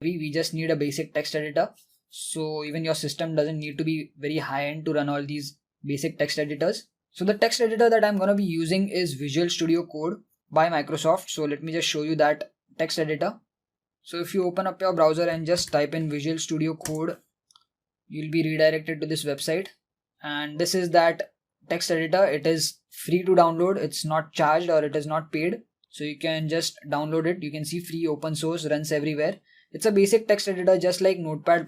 We just need a basic text editor. So even your system doesn't need to be very high end to run all these basic text editors. So the text editor that I'm going to be using is Visual Studio Code by Microsoft. So let me just show you that text editor. So if you open up your browser and just type in Visual Studio Code, you'll be redirected to this website. And this is that text editor. It is free to download. It's not charged or it is not paid. So you can just download it. You can see free, open source, runs everywhere. It's a basic text editor just like Notepad++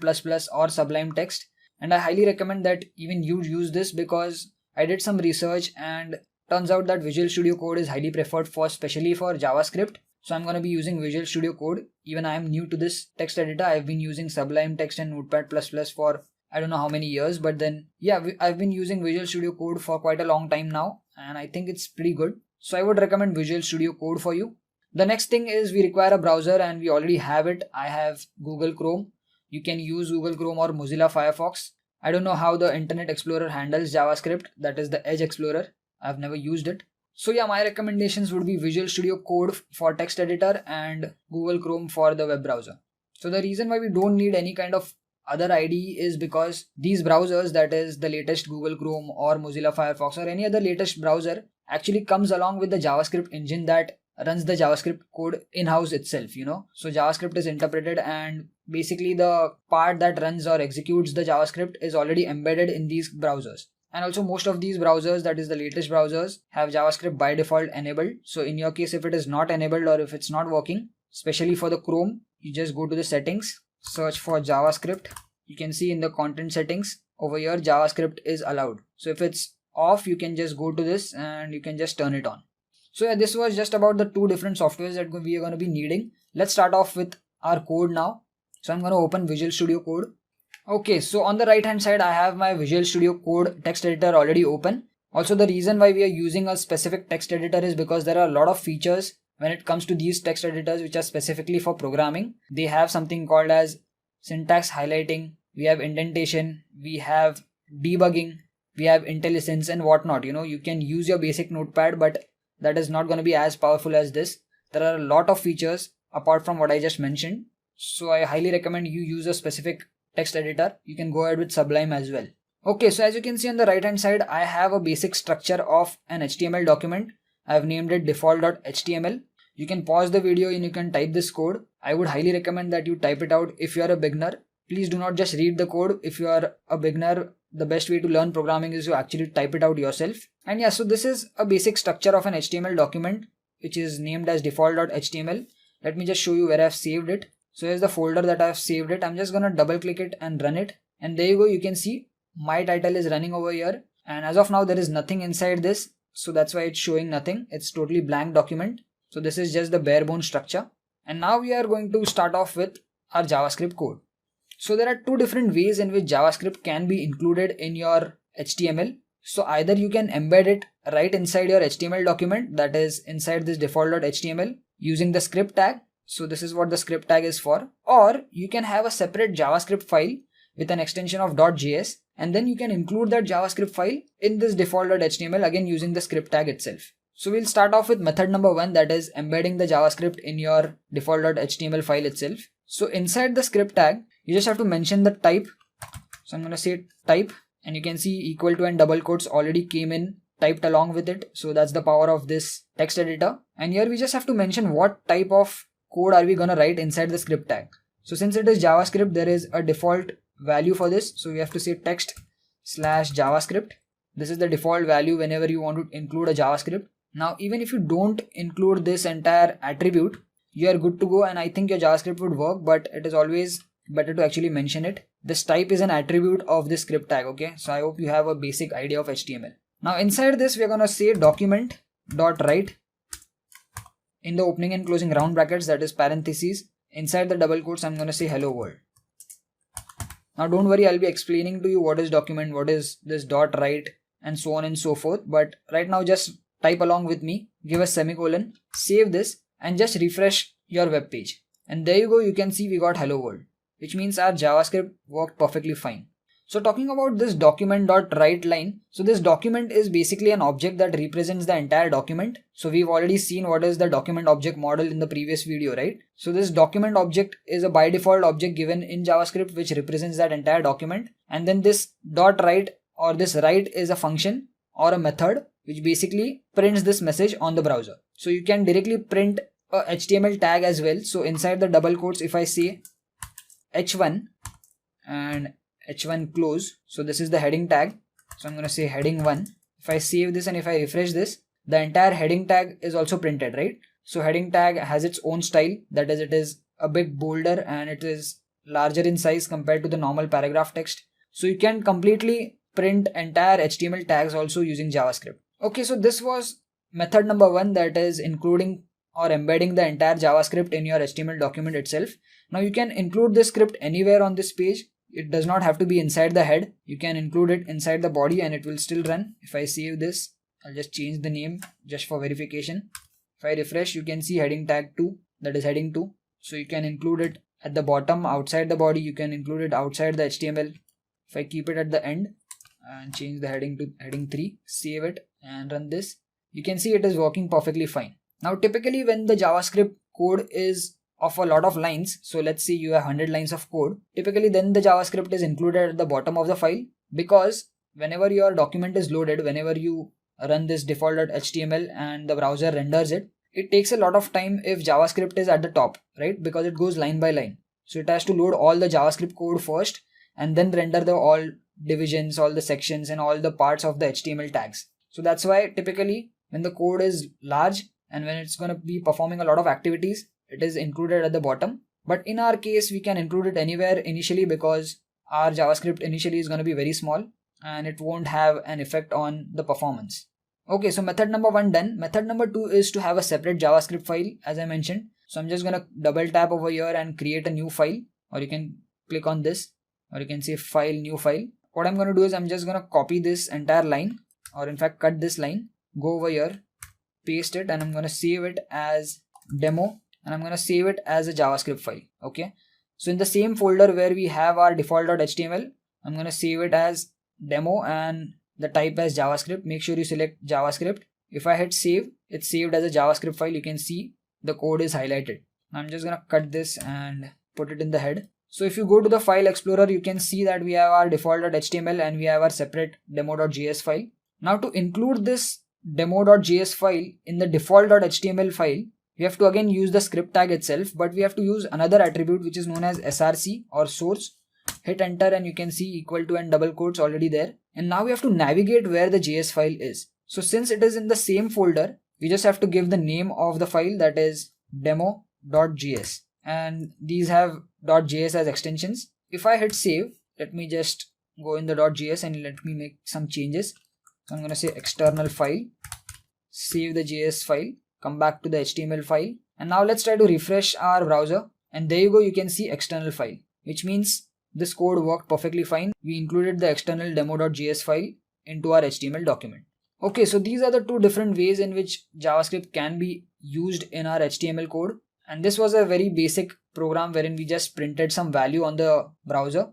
or Sublime Text. And I highly recommend that even you use this, because I did some research and turns out that Visual Studio Code is highly preferred for, especially for JavaScript. So I'm going to be using Visual Studio Code. Even I am new to this text editor. I've been using Sublime Text and Notepad++ for I don't know how many years, but then yeah, I've been using Visual Studio Code for quite a long time now, and I think it's pretty good. So I would recommend Visual Studio Code for you. The next thing is we require a browser, and we already have it. I have Google Chrome. You can use Google Chrome or Mozilla Firefox. I don't know how the Internet Explorer handles JavaScript, that is the Edge Explorer. I've never used it. So yeah, my recommendations would be Visual Studio Code for text editor and Google Chrome for the web browser. So the reason why we don't need any kind of other IDE is because these browsers, that is the latest Google Chrome or Mozilla Firefox or any other latest browser, actually comes along with the JavaScript engine that runs the JavaScript code in-house itself, So JavaScript is interpreted, and basically the part that runs or executes the JavaScript is already embedded in these browsers. And also most of these browsers, that is the latest browsers, have JavaScript by default enabled. So in your case, if it is not enabled or if it's not working, especially for the Chrome, you just go to the settings, search for JavaScript. You can see in the content settings over here, JavaScript is allowed. So if it's off, you can just go to this and you can just turn it on. So yeah, this was just about the two different softwares that we are going to be needing. Let's start off with our code now. So I'm going to open Visual Studio Code. Okay, so on the right hand side, I have my Visual Studio Code text editor already open. Also, the reason why we are using a specific text editor is because there are a lot of features when it comes to these text editors which are specifically for programming. They have something called as syntax highlighting, we have indentation, we have debugging, we have IntelliSense and whatnot. You can use your basic notepad, but that is not going to be as powerful as this. There are a lot of features apart from what I just mentioned. So I highly recommend you use a specific text editor. You can go ahead with Sublime as well. Okay, so as you can see on the right hand side, I have a basic structure of an HTML document. I have named it default.html. You can pause the video and you can type this code. I would highly recommend that you type it out if you are a beginner. Please do not just read the code. If you are a beginner, the best way to learn programming is to actually type it out yourself. And yeah, so this is a basic structure of an HTML document which is named as default.html. Let me just show you where I have saved it. So here's the folder that I have saved it. I'm just going to double click it and run it. And there you go. You can see my title is running over here. And as of now, there is nothing inside this. So that's why it's showing nothing. It's totally blank document. So this is just the bare bone structure. And now we are going to start off with our JavaScript code. So there are two different ways in which JavaScript can be included in your HTML. So either you can embed it right inside your HTML document, that is inside this default.html, using the script tag. So this is what the script tag is for. Or you can have a separate JavaScript file with an extension of .js, and then you can include that JavaScript file in this default.html, again using the script tag itself. So we'll start off with method number 1, that is embedding the JavaScript in your default.html file itself. So inside the script tag, you just have to mention the type. So I'm going to say type, and you can see equal to and double quotes already came in typed along with it. So that's the power of this text editor. And here we just have to mention what type of code are we going to write inside the script tag. So since it is JavaScript, there is a default value for this. So we have to say text/JavaScript. This is the default value whenever you want to include a JavaScript. Now, even if you don't include this entire attribute, you are good to go, and I think your JavaScript would work, but it is always better to actually mention it. This type is an attribute of this script tag. Okay, so I hope you have a basic idea of HTML. Now inside this, we are going to say document.write in the opening and closing round brackets, that is parentheses. Inside the double quotes, I'm going to say hello world. Now don't worry, I'll be explaining to you what is document, what is this .write, and so on and so forth. But right now, just type along with me, give a semicolon, save this, and just refresh your web page. And there you go, you can see we got hello world, which means our JavaScript worked perfectly fine. So talking about this document.write line, so this document is basically an object that represents the entire document. So we've already seen what is the document object model in the previous video, right? So this document object is a by default object given in JavaScript which represents that entire document. And then this .write or this write is a function or a method which basically prints this message on the browser. So you can directly print a HTML tag as well. So inside the double quotes, if I say h1 and h1 close, so this is the heading tag, so I'm going to say heading 1. If I save this and if I refresh this, the entire heading tag is also printed, right? So heading tag has its own style, that is, it is a bit bolder and it is larger in size compared to the normal paragraph text. So you can completely print entire HTML tags also using JavaScript. Okay, so this was method number 1, that is including or embedding the entire JavaScript in your HTML document itself. Now you can include this script anywhere on this page. It does not have to be inside the head. You can include it inside the body and it will still run. If I save this, I'll just change the name just for verification. If I refresh, you can see heading tag 2, that is heading 2. So you can include it at the bottom outside the body. You can include it outside the HTML. If I keep it at the end and change the heading to heading 3, save it and run this, you can see it is working perfectly fine. Now typically when the JavaScript code is of a lot of lines, so let's say you have 100 lines of code, typically then the JavaScript is included at the bottom of the file, because whenever your document is loaded, whenever you run this default.html and the browser renders it, it takes a lot of time if JavaScript is at the top, right? Because it goes line by line. So it has to load all the JavaScript code first and then render the all divisions, all the sections and all the parts of the HTML tags. So that's why typically when the code is large and when it's going to be performing a lot of activities, it is included at the bottom. But in our case, we can include it anywhere initially because our JavaScript initially is going to be very small and it won't have an effect on the performance. Okay, so method number 1 done. Method number 2 is to have a separate JavaScript file, as I mentioned. So I'm just going to double tap over here and create a new file, or you can click on this, or you can say file, new file. What I'm going to do is I'm just going to copy this entire line, or in fact cut this line, go over here, paste it, and I'm going to save it as demo, and I'm going to save it as a JavaScript file. Okay, so in the same folder where we have our default.html, I'm going to save it as demo and the type as JavaScript. Make sure you select JavaScript. If I hit save, it's saved as a JavaScript file. You can see the code is highlighted. I'm just going to cut this and put it in the head. So if you go to the file explorer, you can see that we have our default.html and we have our separate demo.js file. Now to include this demo.js file in the default.html file, we have to again use the script tag itself, but we have to use another attribute which is known as src or source. Hit enter and you can see equal to and double quotes already there. And now we have to navigate where the JS file is. So since it is in the same folder, we just have to give the name of the file, that is demo.js. And these have .js as extensions. If I hit save, let me just go in the .js and let me make some changes. So I'm going to say external file, save the JS file, come back to the HTML file. And now let's try to refresh our browser. And there you go, you can see external file, which means this code worked perfectly fine. We included the external demo.js file into our HTML document. Okay, so these are the two different ways in which JavaScript can be used in our HTML code. And this was a very basic program wherein we just printed some value on the browser.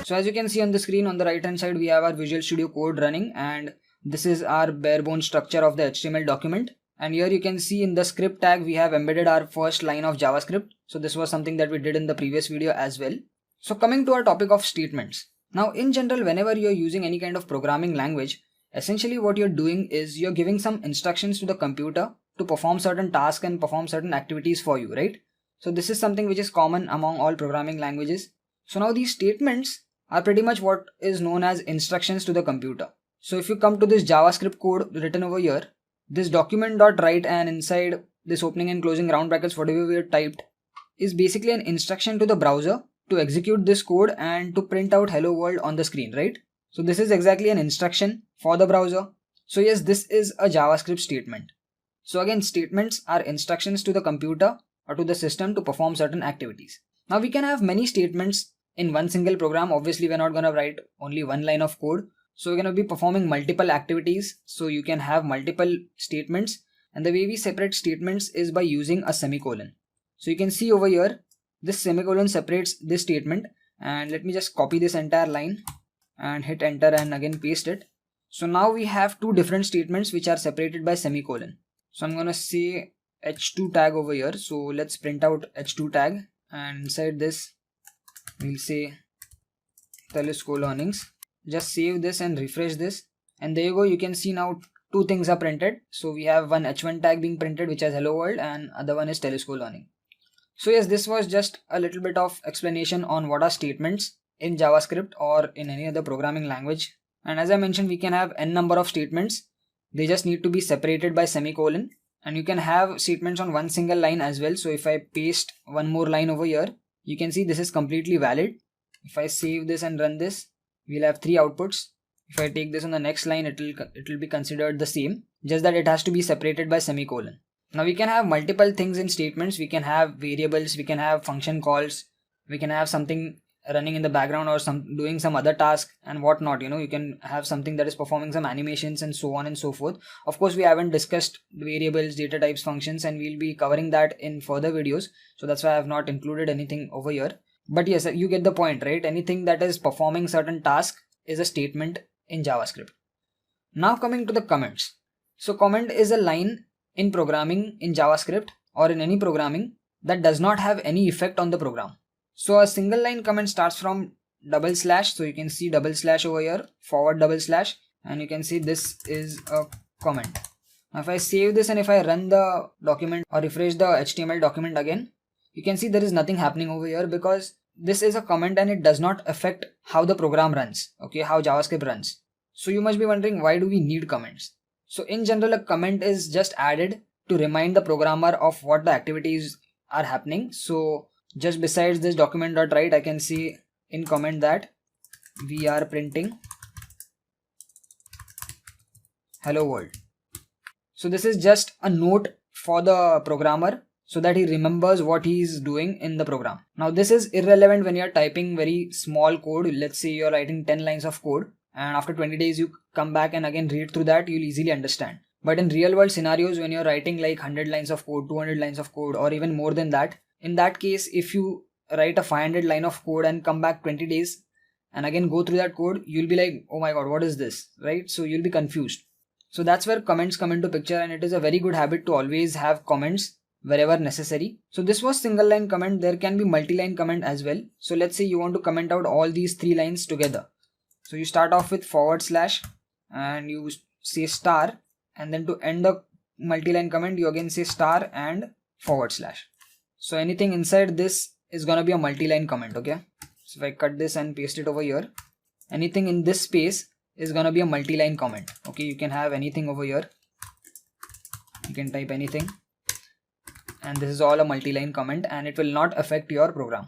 So as you can see on the screen on the right hand side, we have our Visual Studio Code running, and this is our bare bone structure of the HTML document. And here you can see in the script tag, we have embedded our first line of JavaScript. So this was something that we did in the previous video as well. So coming to our topic of statements. Now in general, whenever you're using any kind of programming language, essentially what you're doing is you're giving some instructions to the computer to perform certain tasks and perform certain activities for you, right? So this is something which is common among all programming languages. So now these statements are pretty much what is known as instructions to the computer. So if you come to this JavaScript code written over here, this document.write and inside this opening and closing round brackets, whatever we have typed, is basically an instruction to the browser to execute this code and to print out hello world on the screen, right? So this is exactly an instruction for the browser. So yes, this is a JavaScript statement. So again, statements are instructions to the computer or to the system to perform certain activities. Now we can have many statements in one single program. Obviously, we're not going to write only one line of code. So we're going to be performing multiple activities. So you can have multiple statements. And the way we separate statements is by using a semicolon. So you can see over here, this semicolon separates this statement. And let me just copy this entire line and hit enter and again paste it. So now we have two different statements which are separated by semicolon. So I'm gonna say h2 tag over here. So let's print out h2 tag, and inside this we'll say telescope earnings. Just save this and refresh this, and there you go. You can see now two things are printed. So we have one h1 tag being printed which has hello world, and other one is telescope learning. So yes, this was just a little bit of explanation on what are statements in JavaScript or in any other programming language. And as I mentioned, we can have n number of statements. They just need to be separated by semicolon, and you can have statements on one single line as well. So if I paste one more line over here, you can see this is completely valid. If I save this and run this, we'll have three outputs. If I take this on the next line, it will be considered the same, just that it has to be separated by semicolon. Now we can have multiple things in statements. We can have variables, we can have function calls, we can have something running in the background or doing some other task and whatnot. You can have something that is performing some animations and so on and so forth. Of course, we haven't discussed variables, data types, functions, and we'll be covering that in further videos. So that's why I have not included anything over here. But yes, you get the point, right? Anything that is performing certain task is a statement in JavaScript. Now coming to the comments. So comment is a line in programming in JavaScript or in any programming that does not have any effect on the program. So a single line comment starts from double slash. So you can see double slash over here, forward double slash, and you can see this is a comment. Now if I save this and if I run the document or refresh the HTML document again, you can see there is nothing happening over here because this is a comment and it does not affect how the program runs, okay, how JavaScript runs. So you must be wondering, why do we need comments? So in general, a comment is just added to remind the programmer of what the activities are happening. So just besides this document.write, I can see in comment that we are printing hello world. So this is just a note for the programmer so that he remembers what he is doing in the program. Now this is irrelevant when you are typing very small code. Let's say you're writing 10 lines of code, and after 20 days you come back and again read through that, you'll easily understand. But in real world scenarios, when you're writing like 100 lines of code, 200 lines of code, or even more than that, in that case, if you write a 500 line of code and come back 20 days and again go through that code, you'll be like, oh my god, what is this, right? So you'll be confused. So that's where comments come into picture, and it is a very good habit to always have comments wherever necessary. So this was single line comment. There can be multi-line comment as well. So let's say you want to comment out all these three lines together. So you start off with forward slash and you say star, and then to end the multi-line comment, you again say star and forward slash. So anything inside this is gonna be a multi-line comment, okay? So if I cut this and paste it over here, anything in this space is gonna be a multi-line comment, okay? You can have anything over here. You can type anything, and this is all a multi-line comment, and it will not affect your program.